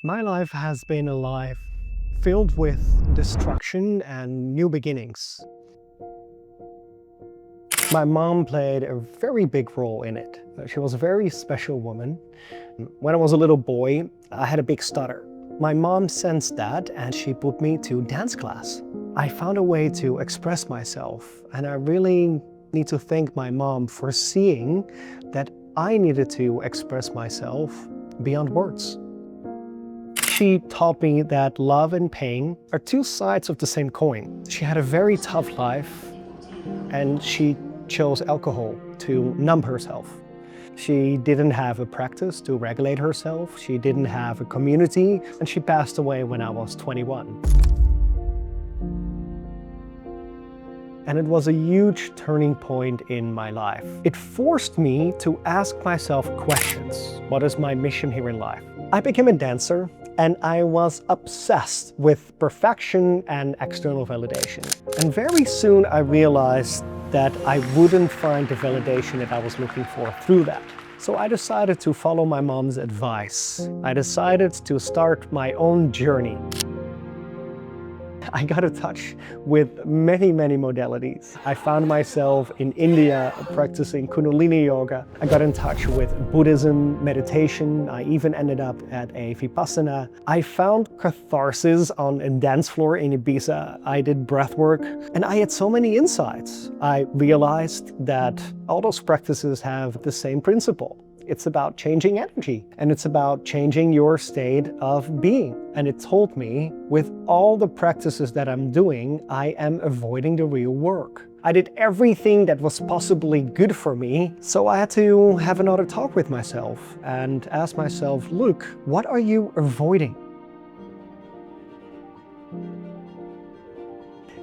My life has been a life filled with destruction and new beginnings. My mom played a very big role in it. She was a very special woman. When I was a little boy, I had a big stutter. My mom sensed that and she put me to dance class. I found a way to express myself, and I really need to thank my mom for seeing that I needed to express myself beyond words. She taught me that love and pain are two sides of the same coin. She had a very tough life and she chose alcohol to numb herself. She didn't have a practice to regulate herself. She didn't have a community, and she passed away when I was 21. And it was a huge turning point in my life. It forced me to ask myself questions. What is my mission here in life? I became a dancer, and I was obsessed with perfection and external validation. And very soon I realized that I wouldn't find the validation that I was looking for through that. So I decided to follow my mom's advice. I decided to start my own journey. I got in touch with many modalities. I found myself in India practicing Kundalini yoga. I got in touch with Buddhism, meditation. I even ended up at a Vipassana. I found catharsis on a dance floor in Ibiza. I did breath work, and I had so many insights. I realized that all those practices have the same principle. It's about changing energy, and it's about changing your state of being. And it told me, with all the practices that I'm doing, I am avoiding the real work. I did everything that was possibly good for me, so I had to have another talk with myself and ask myself, Luuk, what are you avoiding?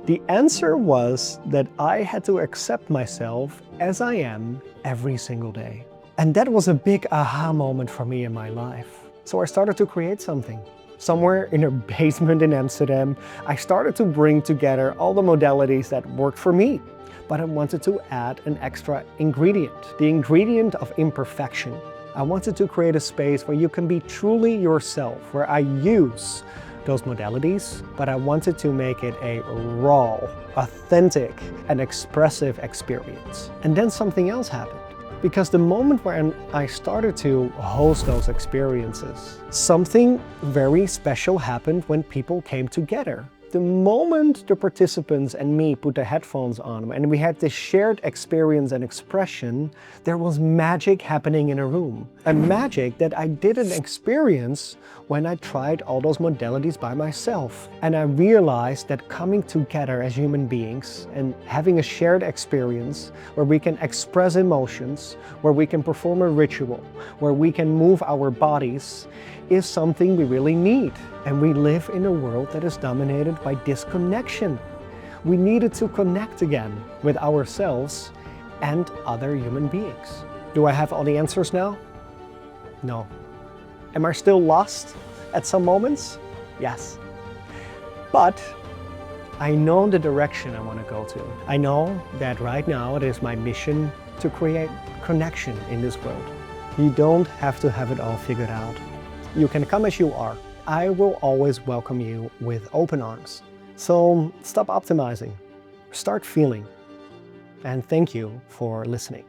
The answer was that I had to accept myself as I am every single day. And that was a big aha moment for me in my life. So I started to create something. Somewhere in a basement in Amsterdam, I started to bring together all the modalities that worked for me. But I wanted to add an extra ingredient, the ingredient of imperfection. I wanted to create a space where you can be truly yourself, where I use those modalities, but I wanted to make it a raw, authentic, and expressive experience. And then something else happened. Because the moment when I started to host those experiences, something very special happened when people came together. The moment the participants and me put the headphones on and we had this shared experience and expression, there was magic happening in a room. A magic that I didn't experience when I tried all those modalities by myself. And I realized that coming together as human beings and having a shared experience where we can express emotions, where we can perform a ritual, where we can move our bodies, is something we really need. And we live in a world that is dominated by disconnection. We needed to connect again with ourselves and other human beings. Do I have all the answers now? No. Am I still lost at some moments? Yes. But I know the direction I want to go to. I know that right now it is my mission to create connection in this world. You don't have to have it all figured out. You can come as you are. I will always welcome you with open arms. So stop optimizing, start feeling, and thank you for listening.